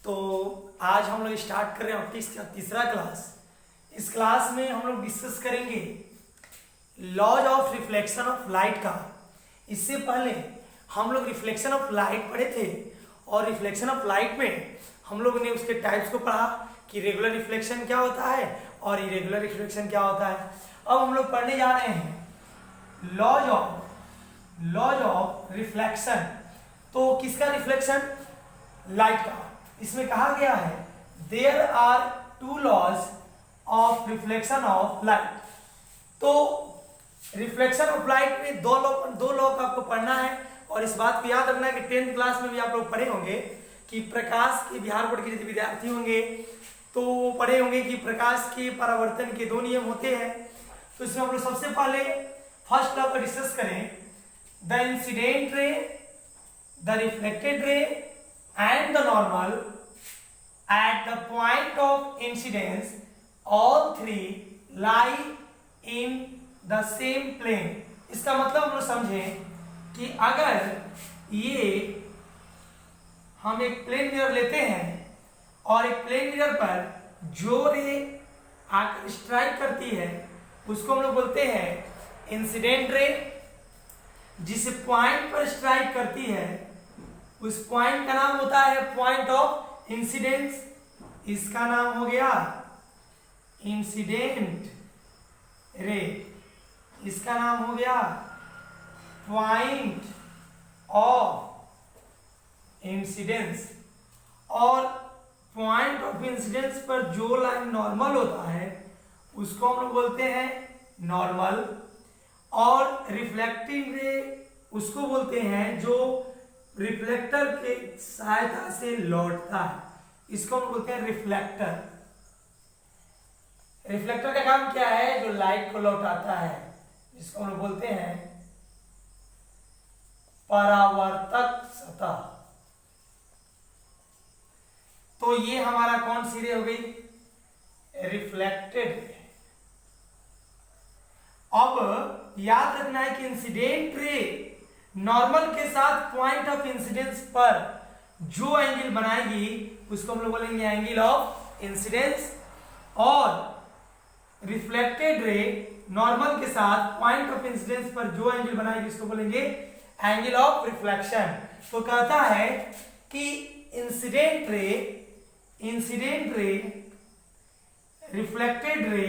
तो आज हम लोग स्टार्ट कर रहे हैं ऑप्टिक्स का तीसरा क्लास। इस क्लास में हम लोग डिस्कस करेंगे laws of reflection of light का। इससे पहले हम लोग रिफ्लेक्शन ऑफ लाइट पढ़े थे और रिफ्लेक्शन ऑफ लाइट में हम लोगों ने उसके टाइप्स को पढ़ा कि रेगुलर रिफ्लेक्शन क्या होता है और इरेगुलर रिफ्लेक्शन क्या होता है। अब हम लोग पढ़ने जा रहे हैं लॉज ऑफ रिफ्लेक्शन। तो किसका रिफ्लेक्शन? लाइट का। इसमें कहा गया है there are two laws of reflection of light. तो रिफ्लेक्शन ऑफ लाइट में दो लॉ का आपको पढ़ना है और इस बात को याद रखना है कि 10th क्लास में भी आप लोग पढ़े होंगे कि प्रकाश के बिहार बोर्ड के विद्यार्थी होंगे तो वो पढ़े होंगे कि प्रकाश के परावर्तन के दो नियम होते हैं। तो इसमें हम लोग सबसे पहले फर्स्ट लॉ को डिस्कस करें, the incident ray, the reflected ray and the normal at the point of incidence all three lie in the same plane। इसका मतलब हम लोग समझें कि अगर ये हम एक प्लेन मिरर लेते हैं और एक प्लेन मिरर पर जो रे आकर स्ट्राइक करती है उसको हम लोग बोलते हैं इंसिडेंट रे। जिस पॉइंट पर स्ट्राइक करती है उस पॉइंट का नाम होता है पॉइंट ऑफ इंसिडेंस। इसका नाम हो गया इंसिडेंट रे, इसका नाम हो गया पॉइंट ऑफ इंसिडेंस। और पॉइंट ऑफ इंसिडेंस पर जो लाइन नॉर्मल होता है उसको हम लोग बोलते हैं नॉर्मल। और रिफ्लेक्टिंग रे उसको बोलते हैं जो रिफ्लेक्टर के सहायता से लौटता है, इसको हम बोलते हैं रिफ्लेक्टर। रिफ्लेक्टर का काम क्या है? जो लाइट को लौटाता है, जिसको हम बोलते हैं परावर्तक सतह। तो ये हमारा कौन सी रे हो गई? Reflected ray. अब याद रखना है कि इंसिडेंट रे नॉर्मल के साथ पॉइंट ऑफ इंसिडेंस पर जो एंगल बनाएगी उसको हम लोग बोलेंगे एंगल ऑफ इंसिडेंस। और रिफ्लेक्टेड रे नॉर्मल के साथ पॉइंट ऑफ इंसिडेंस पर जो एंगल बनाएगी उसको बोलेंगे एंगल ऑफ रिफ्लेक्शन। तो कहता है कि incident ray reflected ray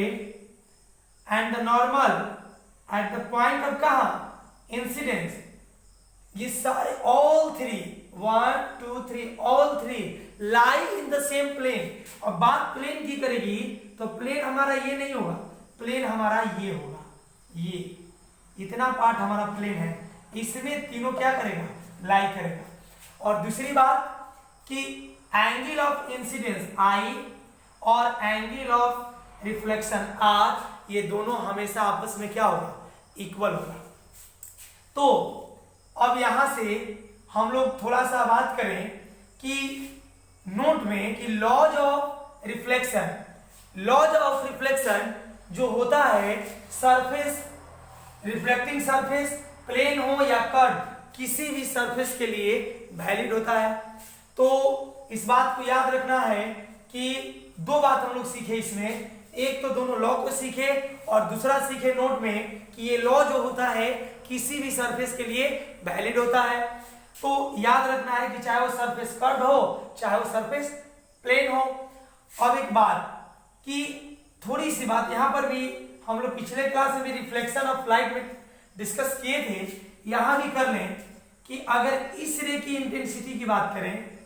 and the normal at the point of कहां? इंसिडेंस। ये सारे all three 1 2 3 all three lie in the same plane. और बात प्लेन की करेगी तो प्लेन हमारा ये नहीं होगा, प्लेन हमारा ये होगा। ये इतना पार्ट हमारा प्लेन है, इसमें तीनों क्या करेगा? लाई करेगा। और दूसरी बात कि एंगल ऑफ इंसिडेंस I और एंगल ऑफ रिफ्लेक्शन R, ये दोनों हमेशा आपस में क्या होगा? इक्वल होगा। तो अब यहां से हम लोग थोड़ा सा बात करें कि नोट में कि लॉज ऑफ रिफ्लेक्शन जो होता है सरफेस, रिफ्लेक्टिंग सरफेस प्लेन हो या कर्व, किसी भी सरफेस के लिए वैलिड होता है। तो इस बात को याद रखना है कि दो बात हम लोग सीखे इसमें, एक तो दोनों लॉ को सीखे और दूसरा सीखे नोट में कि ये लॉ जो होता है किसी भी सरफेस के लिए वैलिड होता है। तो याद रखना है कि चाहे वो सरफेस कर्व हो चाहे वो सरफेस प्लेन हो। अब एक बात कि थोड़ी सी बात यहां पर भी हम लोग पिछले क्लास में भी रिफ्लेक्शन ऑफ लाइट में डिस्कस किए थे, यहां भी कर लें कि अगर इस रे की इंटेंसिटी की बात करें,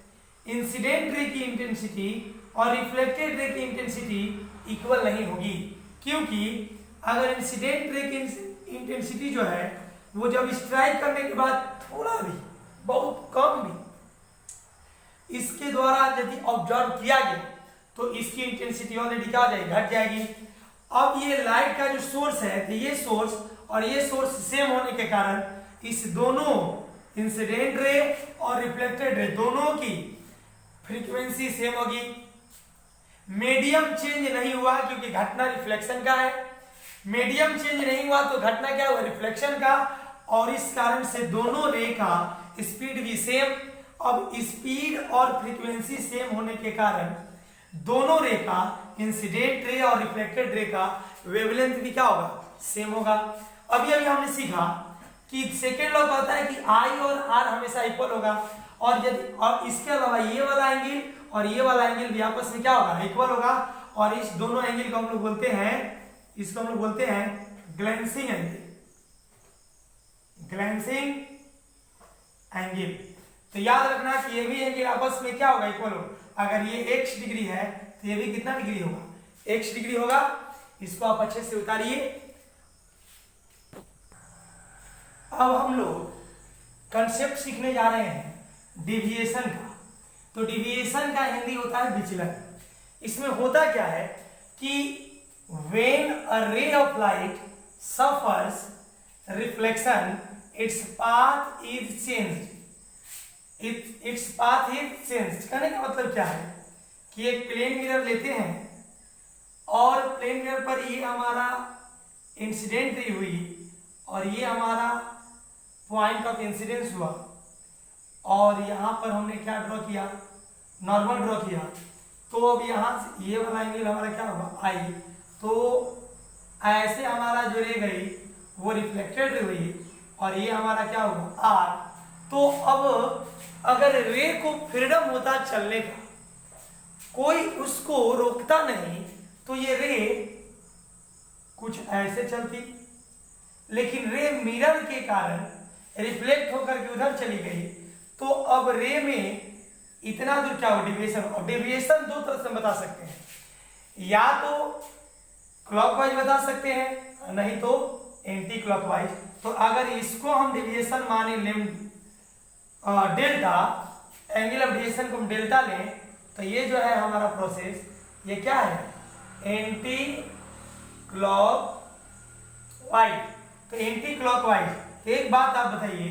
इंसिडेंट रे की इंटेंसिटी और रिफ्लेक्टेड रे की इंटेंसिटी इक्वल नहीं होगी। क्योंकि अगर इंसिडेंट रे की इंटेंसिटी जो है वो जब स्ट्राइक करने के बाद थोड़ा भी, बहुत कम भी इसके द्वारा यदि ऑब्जर्व किया गया तो इसकी इंटेंसिटी ऑलरेडी क्या हो जाएगी? घट जाएगी। अब ये लाइट का जो सोर्स है तो ये सोर्स और ये सोर्स सेम होने के कारण इस दोनों इंसिडेंट रे और रिफ्लेक्टेड रे दोनों की फ्रीक्वेंसी सेम होगी। मीडियम चेंज नहीं हुआ क्योंकि घटना रिफ्लेक्शन का है। मीडियम चेंज नहीं हुआ तो घटना क्या हुआ? रिफ्लेक्शन का। और इस कारण से दोनों रे का स्पीड भी सेम। अब स्पीड और फ्रीक्वेंसी सेम होने के कारण दोनों रे का, इंसिडेंट रे और रिफ्लेक्टेड रे का वेवलेंथ भी क्या होगा, सेम होगा। अभी हमने सीखा कि सेकेंड लॉ कहता है कि आई और आर हमेशा इक्वल होगा, और यदि और इसके अलावा ये वाला एंगल और ये वाला एंगल भी आपस में क्या होगा, इक्वल होगा। और इस दोनों एंगल को हम लोग बोलते हैं, इसको हम लोग बोलते हैं ग्लेंसिंग एंगल, ग्लेंसिंग एंगल। तो याद रखना कि ये भी एंगल आपस में क्या होगा, इक्वल होगा। अगर ये x डिग्री है तो ये भी कितना डिग्री होगा, x डिग्री होगा। इसको आप अच्छे से उतारिए। अब हम लोग कंसेप्ट सीखने जा रहे हैं डिविएशन का। तो डिविएशन का हिंदी होता है विचलन। इसमें होता क्या है कि when a ray of light suffers reflection its path is changed, its path is changed. कहने का मतलब क्या है कि एक प्लेन मिरर लेते हैं और प्लेन मिरर पर ये हमारा इंसिडेंट रे हुई और ये हमारा पॉइंट ऑफ इंसिडेंस हुआ, और यहां पर हमने क्या ड्रॉ किया, नॉर्मल ड्रॉ किया। तो अब यहां से ये वाला एंगल हमारा क्या होगा, आई। तो ऐसे हमारा जो रे गई वो रिफ्लेक्टेड रे हुई और ये हमारा क्या होगा, आर। तो अब अगर रे को फ्रीडम होता चलने का, कोई उसको रोकता नहीं, तो ये रे कुछ ऐसे चलती, लेकिन रे मिरर के कारण रिफ्लेक्ट होकर के उधर चली गई। तो अब रे में इतना दूर क्या हो, डेविएशन। और डेविएशन दो तरह से बता सकते हैं, या तो क्लॉकवाइज बता सकते हैं, नहीं तो एंटी क्लॉकवाइज। तो अगर इसको हम डेविएशन माने डेल्टा, एंगल ऑफ डेविएशन को हम डेल्टा लें, तो ये जो है हमारा प्रोसेस, ये क्या है, एंटी क्लॉकवाइज। तो एंटी क्लॉकवाइज। एक बात आप बताइए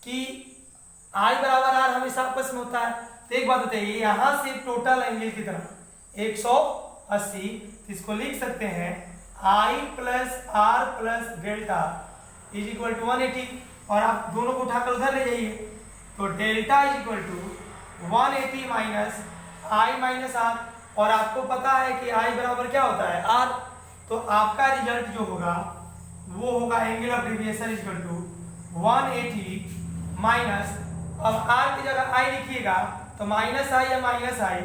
कि आई बराबर आर हमेशा आपस में होता है। तो एक बात बताइए, यहां से टोटल एंगल की तरफ 180, इसको लिख सकते हैं I plus R plus delta is equal to 180। और आप दोनों को उठाकर उधर ले जाइए, तो delta is equal to 180 minus I minus R. और आपको पता है कि आई बराबर क्या होता है, आर। तो आपका रिजल्ट जो होगा वो होगा angle of deviation is equal to 180 minus, अब आर की जगह आई लिखिएगा तो माइनस आई या माइनस आई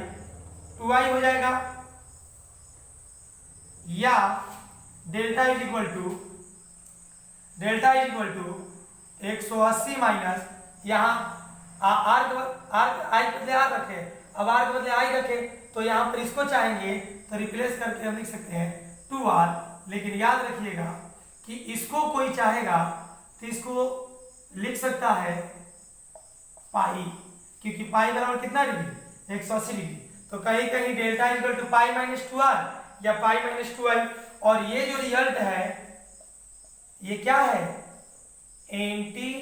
2i हो जाएगा, या delta is equal to 180 minus, यहाँ आर के आई के बदले आर रखे, अब आर के बदले आई रखे, तो यहाँ पर इसको चाहेंगे तो रिप्लेस करके हम लिख सकते हैं 2r। लेकिन याद रखिएगा कि इसको कोई चाहेगा तो इसको लिख सकता है पाई, क्योंकि पाई बराबर कितना डिग्री, 180 डिग्री। तो कहीं कहीं delta equal to pi minus 2r या पाई माइनस 2i। और ये जो रिजल्ट है ये क्या है, एंटी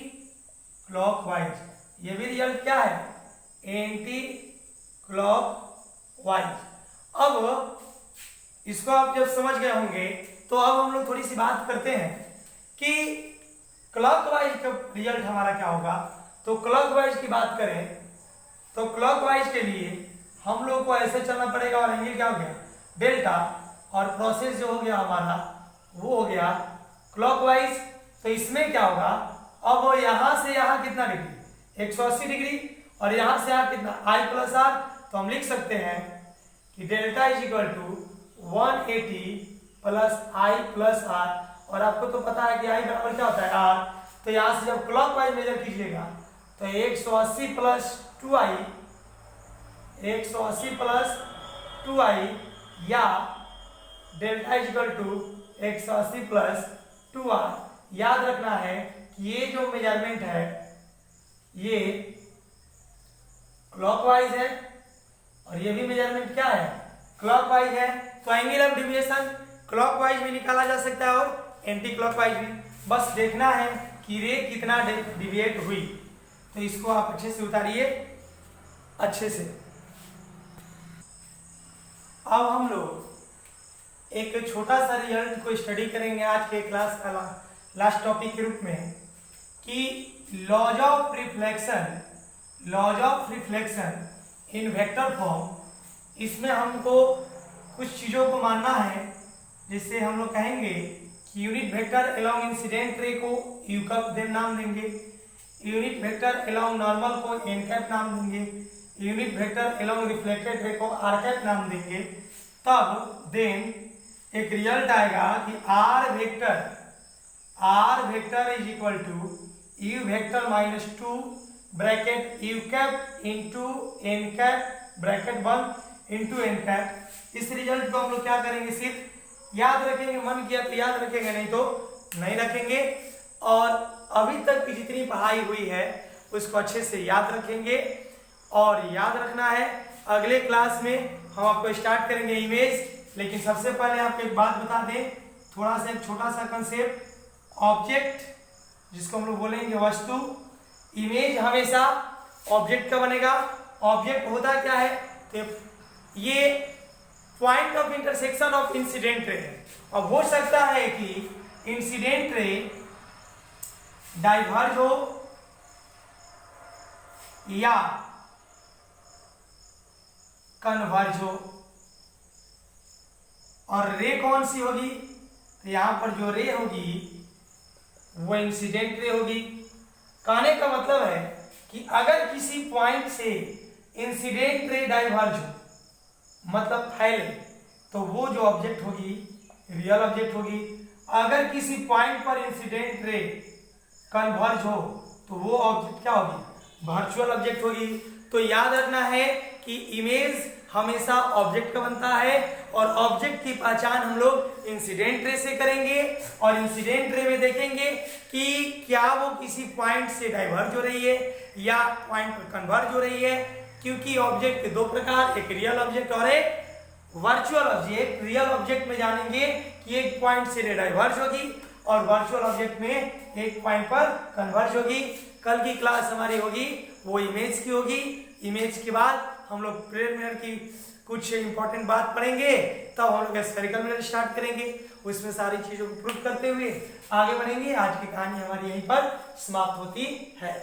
क्लॉकवाइज। ये भी रिजल्ट क्या है, एंटी क्लॉकवाइज। अब इसको आप जब समझ गए होंगे तो अब हम लोग थोड़ी सी बात करते हैं कि क्लॉकवाइज का रिजल्ट हमारा क्या होगा। तो क्लॉकवाइज की बात करें तो क्लॉकवाइज के लिए हम लोग को ऐसे चलना पड़ेगा, और एंगल क्या हो गया, डेल्टा। और प्रोसेस जो हो गया हमारा वो हो गया क्लॉकवाइज। तो इसमें क्या होगा, अब यहां से यहां कितना डिग्री, 180 डिग्री, और यहां से यहां कितना, आई प्लस आर। तो हम लिख सकते हैं कि delta is equal to 180 plus I plus R. और आपको तो पता है कि आई बराबर क्या होता है, आर। तो यहां से जब क्लॉकवाइज मेजर कीजिएगा तो 180 प्लस 2i, 180 प्लस 2i, या delta is equal to 180 plus 2r। याद रखना है कि ये जो मेजरमेंट है ये क्लॉकवाइज है, और ये भी मेजरमेंट क्या है, क्लॉकवाइज है। तो एंगल ऑफ डेविएशन क्लॉकवाइज भी निकाला जा सकता है और एंटी क्लॉकवाइज भी। बस देखना है कि रे कितना डिविएट हुई। तो इसको आप अच्छे से उतारिए, अच्छे से। अब हम लोग एक छोटा सा रिजल्ट को स्टडी करेंगे आज के क्लास का लास्ट टॉपिक के रूप में, कि laws of reflection laws of reflection in vector form, इसमें हमको कुछ चीज़ों को मानना है, जिससे हम लोग कहेंगे कि unit vector along incident ray को यू कप नाम देंगे, यूनिट वेक्टर अलोंग नॉर्मल को एन कैप नाम देंगे, unit vector along reflected ray को आर कैप नाम देंगे। तब देन एक रिजल्ट आएगा कि R vector is equal to U vector minus 2 bracket U cap into N cap bracket 1 into N cap. इस रिजल्ट को हम लोग क्या करेंगे, सिर्फ याद रखेंगे, मन किया तो याद रखेंगे, नहीं तो नहीं रखेंगे। और अभी तक की जितनी पढ़ाई हुई है उसको अच्छे से याद रखेंगे। और याद रखना है, अगले क्लास में हम आपको स्टार्ट करेंगे इमेज। लेकिन सबसे पहले आपको एक बात बता दें, थोड़ा सा एक छोटा सा कंसेप्ट, ऑब्जेक्ट जिसको हम लोग बोलेंगे वस्तु, इमेज हमेशा ऑब्जेक्ट का बनेगा। ऑब्जेक्ट होता क्या है, तो ये point of intersection of incident ray है। अब हो सकता है कि इंसिडेंट रे डाइवर्ज हो या कन्वर्ज हो, और रे कौन सी होगी, तो यहां पर जो रे होगी वो इंसिडेंट रे होगी। कहने का मतलब है कि अगर किसी पॉइंट से इंसिडेंट रे डाइवर्ज हो, मतलब फैले, तो वो जो ऑब्जेक्ट होगी रियल ऑब्जेक्ट होगी। अगर किसी पॉइंट पर इंसिडेंट रे कन्वर्ज हो तो वो ऑब्जेक्ट क्या होगी, वर्चुअल ऑब्जेक्ट होगी। तो याद रखना है कि इमेज हमेशा ऑब्जेक्ट का बनता है, और ऑब्जेक्ट की पहचान हम लोग इंसिडेंट रे से करेंगे। और इंसिडेंट रे में देखेंगे कि क्या वो किसी पॉइंट से डाइवर्ज हो रही है या पॉइंट पर कन्वर्ज हो रही है। क्योंकि ऑब्जेक्ट के दो प्रकार, एक रियल ऑब्जेक्ट और एक वर्चुअल ऑब्जेक्ट। रियल ऑब्जेक्ट में जानेंगे कि एक पॉइंट से डाइवर्ज होगी, और वर्चुअल ऑब्जेक्ट में एक पॉइंट पर कन्वर्ज होगी। कल की क्लास हमारी होगी वो इमेज की होगी। इमेज के बाद हम लोग प्रिलिमिनरी की कुछ इंपॉर्टेंट बात पढ़ेंगे, तब हम लोग स्फेरिकल मिरर स्टार्ट करेंगे। उसमें सारी चीजों को प्रूव करते हुए आगे बढ़ेंगे। आज की कहानी हमारी यहीं पर समाप्त होती है।